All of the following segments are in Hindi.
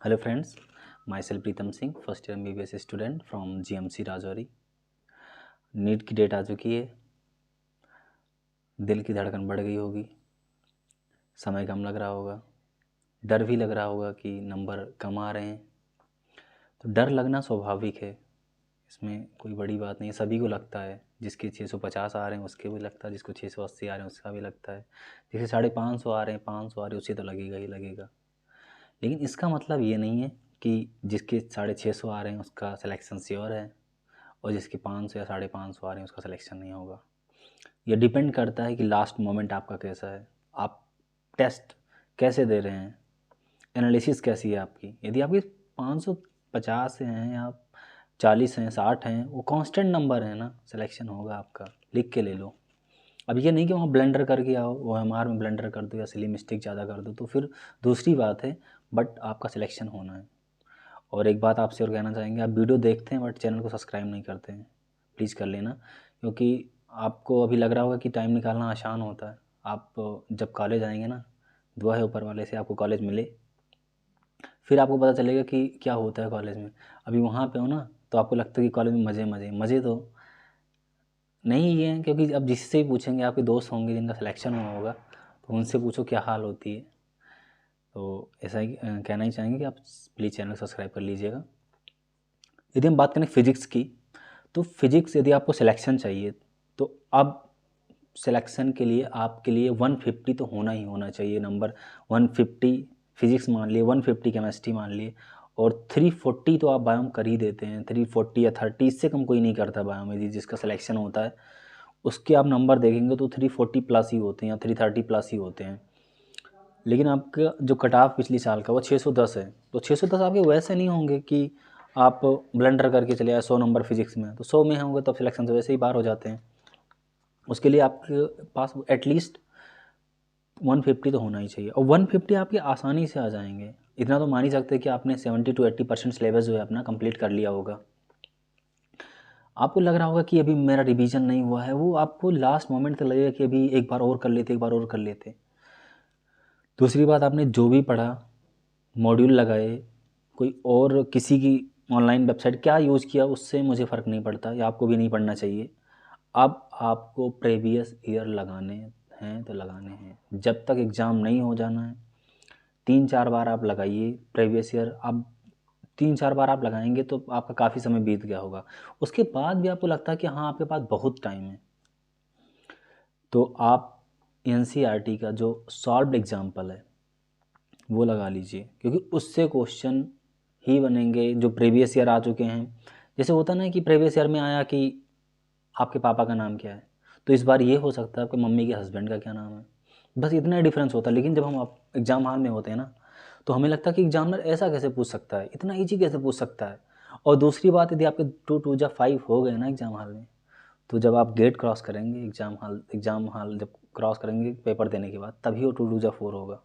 Hello friends, my self Pritam Singh, first year MBBS student from GMC Rajouri. NEET की डेट आ चुकी है। दिल की धड़कन बढ़ गई होगी, समय कम लग रहा होगा, डर भी लग रहा होगा कि नंबर कम आ रहे हैं। तो डर लगना स्वाभाविक है, इसमें कोई बड़ी बात नहीं है, सभी को लगता है। जिसके 650 आ रहे हैं उसके भी लगता है, जिसको 680 आ रहे हैं उसका भी लगता है, जिसे 550 आ रहे हैं, 500 आ रहे हैं, उसे तो लगेगा ही लगेगा। लेकिन इसका मतलब ये नहीं है कि जिसके 650 आ रहे हैं उसका सिलेक्शन श्योर है और जिसके 500 या 550 आ रहे हैं उसका सिलेक्शन नहीं होगा। ये डिपेंड करता है कि लास्ट मोमेंट आपका कैसा है, आप टेस्ट कैसे दे रहे हैं, एनालिसिस कैसी है आपकी। यदि आपके 550 हैं या 40 हैं, 60 हैं, वो कांस्टेंट नंबर है ना, सिलेक्शन होगा आपका, लिख के ले लो। अब ये नहीं कि वहाँ ब्लेंडर करके आओ, वो OMR में ब्लेंडर कर दो या सिली मिस्टेक ज़्यादा कर दो, तो फिर दूसरी बात है, बट आपका सिलेक्शन होना है। और एक बात आपसे और कहना चाहेंगे, आप वीडियो देखते हैं बट चैनल को सब्सक्राइब नहीं करते हैं, प्लीज़ कर लेना। क्योंकि आपको अभी लग रहा होगा कि टाइम निकालना आसान होता है। आप जब कॉलेज आएंगे ना, दुआ है ऊपर वाले से आपको कॉलेज मिले, फिर आपको पता चलेगा कि क्या होता है कॉलेज में। अभी वहाँ पे हो ना, तो आपको लगता है कि कॉलेज में मज़े मज़े मज़े तो नहीं ही हैं। क्योंकि अब जिससे भी पूछेंगे, आपके दोस्त होंगे जिनका सिलेक्शन हुआ होगा, तो उनसे पूछो क्या हाल होती है। तो ऐसा ही कहना ही चाहेंगे कि आप प्लीज़ चैनल सब्सक्राइब कर लीजिएगा। यदि हम बात करें फ़िज़िक्स की, तो फ़िज़िक्स यदि आपको सिलेक्शन चाहिए, तो अब सिलेक्शन के लिए आपके लिए 150 तो होना ही होना चाहिए नंबर। 150 फिज़िक्स मान लिए, 150 केमिस्ट्री मान लिए, और 340 तो आप बायो में कर ही देते हैं। 340 या 30, इससे कम कोई नहीं करता बायो में। यदि जिसका सिलेक्शन होता है उसके आप नंबर देखेंगे तो 340 प्लस ही होते हैं या 330 प्लस ही होते हैं। लेकिन आपका जो कट ऑफ पिछली साल का वो 610 है, तो 610 आपके वैसे नहीं होंगे कि आप ब्लेंडर करके चले आए 100 नंबर फिजिक्स में, तो 100 में होंगे तो सिलेक्शन से वैसे ही बाहर हो जाते हैं। उसके लिए आपके पास एटलीस्ट 150 तो होना ही चाहिए, और 150 आपके आसानी से आ जाएंगे। इतना तो मान ही सकते हैं कि आपने 70 to 80% सिलेबस जो है अपना कंप्लीट कर लिया होगा। आपको लग रहा होगा कि अभी मेरा रिवीजन नहीं हुआ है, वो आपको लास्ट मोमेंट तक लगेगा कि अभी एक बार और कर लेते, एक बार और कर लेते। दूसरी बात, आपने जो भी पढ़ा, मॉड्यूल लगाए, कोई और किसी की ऑनलाइन वेबसाइट क्या यूज़ किया, उससे मुझे फ़र्क नहीं पड़ता, या आपको भी नहीं पढ़ना चाहिए। अब आपको प्रीवियस ईयर लगाने हैं तो लगाने हैं, जब तक एग्ज़ाम नहीं हो जाना है। 3-4 बार आप लगाइए प्रीवियस ईयर। अब 3-4 बार आप लगाएंगे तो आपका काफ़ी समय बीत गया होगा। उसके बाद भी आपको लगता है कि हाँ, आपके पास बहुत टाइम है, तो आप NCERT का जो सॉल्व्ड एग्जाम्पल है वो लगा लीजिए, क्योंकि उससे क्वेश्चन ही बनेंगे जो प्रीवियस ईयर आ चुके हैं। जैसे होता ना कि प्रीवियस ईयर में आया कि आपके पापा का नाम क्या है, तो इस बार ये हो सकता है आपके मम्मी के हस्बैंड का क्या नाम है। बस इतना डिफरेंस होता है। लेकिन जब हम एग्ज़ाम हॉल में होते हैं ना, तो हमें लगता है कि एग्जामिनर ऐसा कैसे पूछ सकता है, इतना ईजी कैसे पूछ सकता है। और दूसरी बात, यदि आपके 2-2 5 हो गए ना एग्ज़ाम हॉल में, तो जब आप गेट क्रॉस करेंगे, एग्ज़ाम हॉल जब क्रॉस करेंगे पेपर देने के बाद, तभी वो 2-2 4 होगा।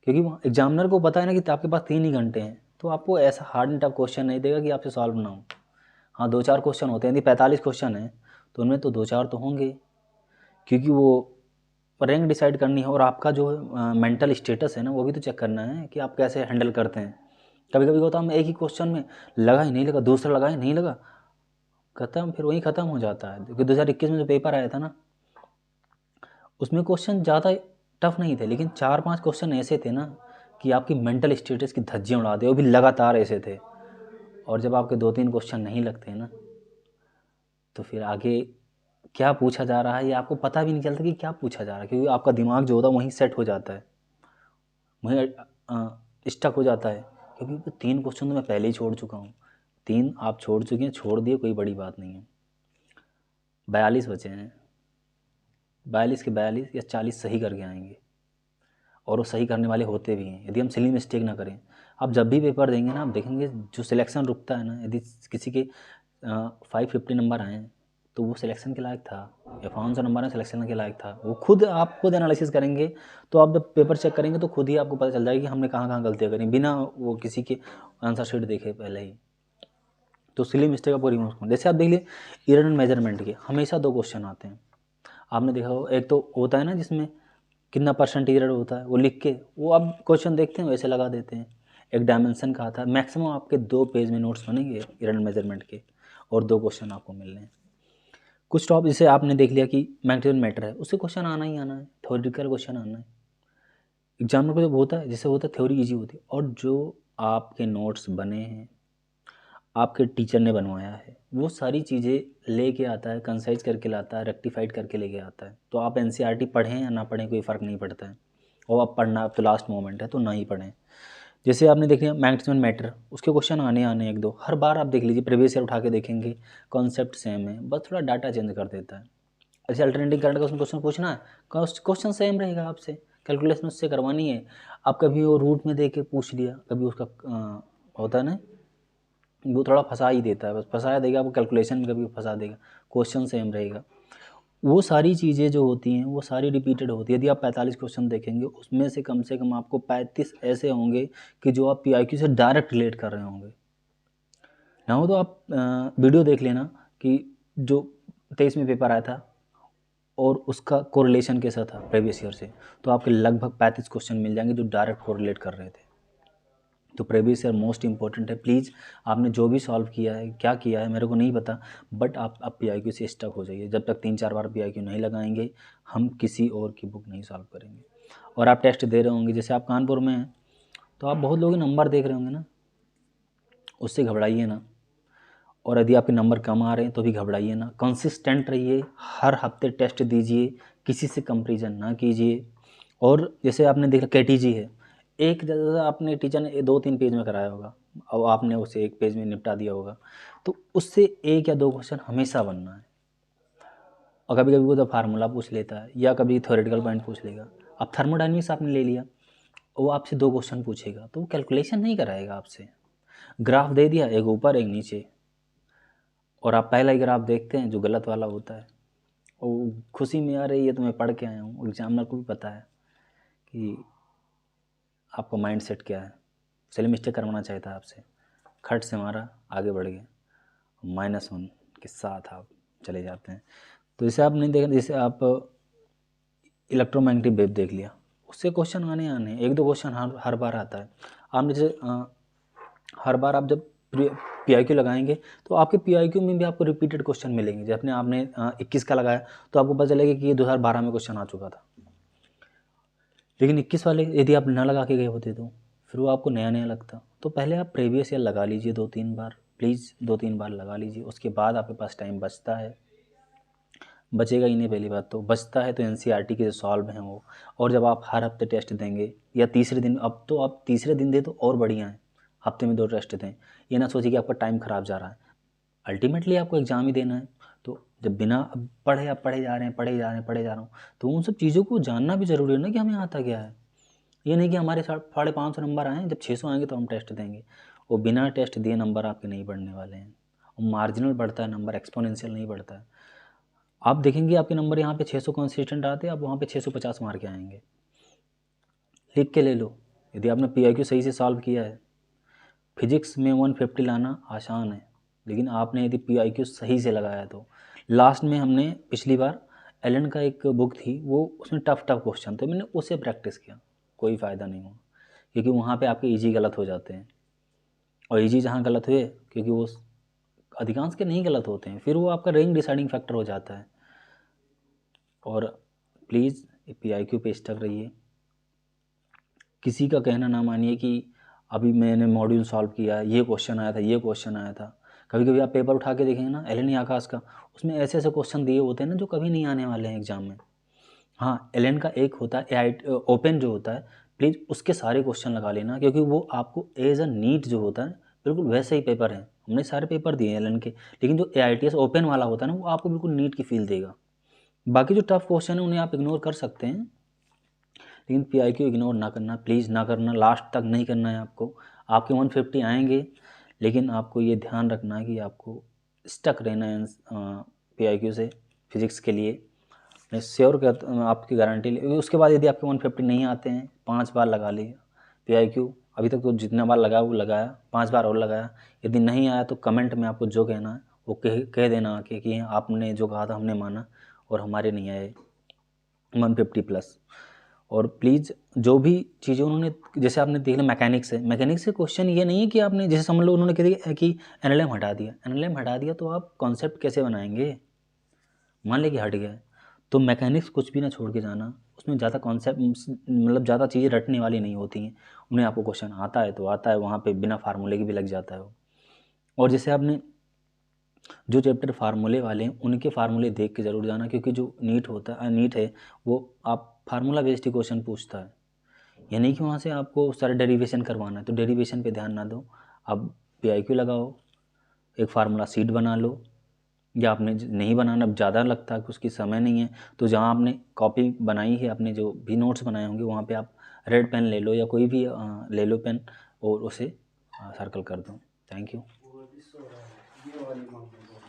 क्योंकि वहाँ एग्जामिनर को पता है ना कि आपके पास 3 ही घंटे हैं, तो आपको ऐसा हार्ड एंड टफ क्वेश्चन नहीं देगा कि आपसे सॉल्व ना हो। हाँ, 2-4 क्वेश्चन होते हैं। यदि 45 क्वेश्चन हैं तो उनमें तो 2-4 तो होंगे, क्योंकि वो रैंक डिसाइड करनी है। और आपका जो मेंटल स्टेटस है ना, वो भी तो चेक करना है कि आप कैसे हैंडल करते हैं। कभी कभी होता है हम एक ही क्वेश्चन में लगा ही नहीं लगा, दूसरा लगा ही नहीं लगा, ख़त्म, फिर वहीं ख़त्म हो जाता है। क्योंकि 2021 में जो पेपर आया था ना, उसमें क्वेश्चन ज़्यादा टफ नहीं थे, लेकिन 4-5 क्वेश्चन ऐसे थे ना कि आपकी मेंटल स्टेटस की धज्जियाँ उड़ा दे, वो भी लगातार ऐसे थे। और जब आपके 2-3 क्वेश्चन नहीं लगते हैं ना, तो फिर आगे क्या पूछा जा रहा है ये आपको पता भी नहीं चलता कि क्या पूछा जा रहा है, क्योंकि आपका दिमाग जो होता है वहीं सेट हो जाता है, वहीं स्टक हो जाता है। क्योंकि वो 3 क्वेश्चन तो मैं पहले ही छोड़ चुका हूँ। 3 आप छोड़ चुके हैं, छोड़ दिए, कोई बड़ी बात नहीं है। 42 बचे हैं, 42 के 42 या 40 सही करके आएंगे, और वो सही करने वाले होते भी हैं यदि हम सिली मिस्टेक ना करें। आप जब भी पेपर देंगे ना, आप देखेंगे जो सिलेक्शन रुकता है ना, यदि किसी के 550 नंबर आए हैं तो वो सिलेक्शन के लायक था, या 500 नंबर है सिलेक्शन के लायक था। वो आप खुद एनालिसिस करेंगे, तो आप जब पेपर चेक करेंगे तो खुद ही आपको पता चल जाएगा कि हमने कहाँ कहाँ गलतियाँ करी, बिना वो किसी के आंसर शीट देखे पहले ही। तो सिली मिस्टेक आपको रिमूव करना। जैसे आप देख लिए एरर एंड मेजरमेंट के हमेशा 2 क्वेश्चन आते हैं, आपने देखा हो। एक तो होता है ना जिसमें कितना % एरर होता है, वो लिख के वो आप क्वेश्चन देखते हैं वैसे लगा देते हैं। एक डायमेंशन का था। मैक्सिमम आपके 2 पेज में नोट्स बनेंगे इरन मेजरमेंट के, और 2 क्वेश्चन आपको मिलने हैं। कुछ टॉप जैसे आपने देख लिया कि मैग्नीट्यूड मैटर है, उससे क्वेश्चन आना ही आना है, थ्योरेटिकल क्वेश्चन आना है। एग्जाम को जब होता है, जैसे होता है थ्योरी ईजी होती है, और जो आपके नोट्स बने हैं, आपके टीचर ने बनवाया है, वो सारी चीज़ें लेके आता है, कंसाइज करके लाता है, रेक्टिफाइड करके लेके आता है। तो आप एनसीईआरटी पढ़ें या ना पढ़ें कोई फ़र्क नहीं पड़ता है, और आप पढ़ना अब तो लास्ट मोमेंट है तो ना ही पढ़ें। जैसे आपने देख लिया मैग्नीट्यूड मैटर, उसके क्वेश्चन आने आने 1-2 हर बार आप देख लीजिए, प्रीवियस ईयर उठा के देखेंगे, कॉन्सेप्ट सेम है, बस थोड़ा डाटा चेंज कर देता है। अच्छा, अल्टरनेटिव करंट का उसमें क्वेश्चन पूछना है, क्वेश्चन सेम रहेगा आपसे, कैलकुलेशन उससे करवानी है। आप कभी वो रूट में दे के पूछ लिया, कभी उसका होता है ना, वो थोड़ा फंसा ही देता है, बस फंसा देगा आपको, कैलकुलेशन में कभी फंसा देगा, क्वेश्चन सेम रहेगा। वो सारी चीज़ें जो होती हैं वो सारी रिपीटेड होती है। यदि आप 45 क्वेश्चन देखेंगे, उसमें से कम आपको 35 ऐसे होंगे कि जो आप पीआईक्यू से डायरेक्ट रिलेट कर रहे होंगे। ना हो तो आप वीडियो देख लेना कि जो 23 में पेपर आया था और उसका कोरिलेशन कैसा था प्रीवियस ईयर से, तो आपके लगभग 35 क्वेश्चन मिल जाएंगे जो डायरेक्ट कोरिलेट कर रहे थे। तो प्रीवियस ईयर मोस्ट इंपॉर्टेंट है। प्लीज़ आपने जो भी सॉल्व किया है, क्या किया है मेरे को नहीं पता, बट आप पीआईक्यू से स्टक हो जाइए। जब तक 3-4 बार पीआईक्यू नहीं लगाएंगे, हम किसी और की बुक नहीं सॉल्व करेंगे। और आप टेस्ट दे रहे होंगे, जैसे आप कानपुर में हैं तो आप बहुत लोग नंबर देख रहे होंगे ना, उससे घबराइए ना। और यदि आपके नंबर कम आ रहे हैं तो भी घबराइए ना, कंसिस्टेंट रहिए, हर हफ्ते टेस्ट दीजिए, किसी से कंपेरिजन ना कीजिए। और जैसे आपने देखा केटीजी है, एक जगह आपने टीचर ने 2-3 पेज में कराया होगा और आपने उसे 1 पेज में निपटा दिया होगा, तो उससे 1 या 2 क्वेश्चन हमेशा बनना है। और कभी कभी वो तो फार्मूला पूछ लेता है या कभी थ्योरेटिकल पॉइंट पूछ लेगा। अब थर्मोडायनेमिक्स आपने ले लिया, वो आपसे 2 क्वेश्चन पूछेगा तो वो कैलकुलेशन नहीं कराएगा आपसे। ग्राफ दे दिया, एक ऊपर एक नीचे, और आप पहला ही ग्राफ देखते हैं जो गलत वाला होता है, और खुशी में आ रही है तो मैं पढ़ के आया हूँ, एग्जामिनर को भी पता है कि आपका माइंड सेट क्या है, चलिए मिस्टेक करवाना चाहता है आपसे, खट से मारा, आगे बढ़ गए, -1 के साथ आप चले जाते हैं। तो जैसे आप नहीं देखा, जैसे आप इलेक्ट्रोमैग्नेटिक वेव देख लिया, उससे क्वेश्चन आने 1-2 क्वेश्चन हर बार आता है। आपने जैसे हर बार आप जब पीआईक्यू लगाएंगे तो आपके पीआईक्यू में भी आपको रिपीटेड क्वेश्चन मिलेंगे। जब आपने 21 का लगाया तो आपको पता चलेगा कि ये 2012 में क्वेश्चन आ चुका था, लेकिन 21 वाले यदि आप ना लगा के गए होते तो फिर वो आपको नया नया लगता। तो पहले आप प्रीवियस ईयर लगा लीजिए 2-3 बार, प्लीज़ 2-3 बार लगा लीजिए, उसके बाद आपके पास टाइम बचता है, बचेगा ही नहीं। पहली बात तो बचता है तो एनसीईआरटी के जो सॉल्व हैं वो, और जब आप हर हफ्ते टेस्ट देंगे या तीसरे दिन, अब तो आप तीसरे दिन दे तो और बढ़िया है, हफ्ते में 2 टेस्ट दें, ये ना सोचिए कि आपका टाइम ख़राब जा रहा है, अल्टीमेटली आपको एग्ज़ाम ही देना है। तो जब बिना पढ़े आप पढ़े जा रहे हैं, पढ़े जा रहे हैं, पढ़े जा रहा हूँ, तो उन सब चीज़ों को जानना भी ज़रूरी है ना कि हमें आता क्या है। ये नहीं कि हमारे 550 नंबर आए हैं, जब 600 आएंगे तो हम टेस्ट देंगे, और बिना टेस्ट दिए नंबर आपके नहीं बढ़ने वाले हैं। और मार्जिनल बढ़ता है नंबर, एक्सपोनेंशियल नहीं बढ़ता है। आप देखेंगे आपके नंबर यहाँ पे 600 कंसिस्टेंट आते हैं, आप वहाँ पे 650 मार के आएंगे। लिख के ले लो, यदि आपने पीआईक्यू सही से सॉल्व किया है। फिजिक्स में 150 लाना आसान है, लेकिन आपने यदि पीआईक्यू सही से लगाया तो। लास्ट में हमने पिछली बार एलन का एक बुक थी, वो उसमें टफ क्वेश्चन थे, मैंने उससे प्रैक्टिस किया, कोई फ़ायदा नहीं हुआ, क्योंकि वहाँ पे आपके इजी गलत हो जाते हैं। और इजी जहाँ गलत हुए, क्योंकि वो अधिकांश के नहीं गलत होते हैं, फिर वो आपका रैंक डिसाइडिंग फैक्टर हो जाता है। और प्लीज़ पीआईक्यू पे स्टक रहिए, किसी का कहना ना मानिए कि अभी मैंने मॉड्यूल सॉल्व किया है, ये क्वेश्चन आया था, ये क्वेश्चन आया था। कभी कभी आप पेपर उठा के देखेंगे ना एलन आकाश का, उसमें ऐसे ऐसे क्वेश्चन दिए होते हैं ना जो कभी नहीं आने वाले हैं एग्जाम में। हाँ, एलन का एक होता है एआईटी ओपन जो होता है, प्लीज़ उसके सारे क्वेश्चन लगा लेना, क्योंकि वो आपको एज अ नीट जो होता है बिल्कुल वैसे ही पेपर है। हमने सारे पेपर दिए हैं एलन के, लेकिन जो AITS ओपन वाला होता है ना, वो आपको बिल्कुल नीट की फील देगा। बाकी जो टफ क्वेश्चन है उन्हें आप इग्नोर कर सकते हैं, लेकिन पीआईक्यू इग्नोर ना करना, प्लीज़ ना करना, लास्ट तक नहीं करना है आपको। आपके 150 आएंगे, लेकिन आपको ये ध्यान रखना है कि आपको स्टक रहना है पीआईक्यू से फिजिक्स के लिए। मैं श्योर कहता हूँ, आपकी गारंटी। उसके बाद यदि आपके 150 नहीं आते हैं, 5 बार लगा लिए पीआईक्यू, अभी तक तो जितना बार लगाया वो लगाया, 5 बार और लगाया। यदि नहीं आया तो कमेंट में आपको जो कहना है वो कह देना कि आपने जो कहा था हमने माना और हमारे नहीं आए 150 प्लस। और प्लीज़ जो भी चीज़ें उन्होंने, जैसे आपने देख लिया मैकेनिक्स है, मैकेनिक्स से क्वेश्चन ये नहीं है कि आपने, जैसे समझ लो उन्होंने कह दिया कि NLM हटा दिया, NLM हटा दिया तो आप कॉन्सेप्ट कैसे बनाएंगे, मान लें कि हट गया, तो मैकेनिक्स कुछ भी ना छोड़ के जाना, उसमें ज़्यादा कॉन्सेप्ट मतलब ज़्यादा चीज़ें रटने वाली नहीं होती हैं, उन्हें आपको क्वेश्चन आता है तो आता है, वहाँ पे बिना फार्मूले के भी लग जाता है वो। और जैसे आपने जो चैप्टर फार्मूले वाले हैं उनके फार्मूले देख के ज़रूर जाना, क्योंकि जो नीट होता है, नीट है वो आप फार्मूला बेस्ड ही क्वेश्चन पूछता है, ये नहीं कि वहाँ से आपको सारा डेरिवेशन करवाना है, तो डेरिवेशन पे ध्यान ना दो, आप PIQ लगाओ, एक फार्मूला सीट बना लो, या आपने नहीं बनाना, ज़्यादा लगता है कि उसकी समय नहीं है, तो जहाँ आपने कॉपी बनाई है, आपने जो भी नोट्स बनाए होंगे वहाँ पे आप रेड पेन ले लो या कोई भी ले लो पेन और उसे सर्कल कर दो। Thank you.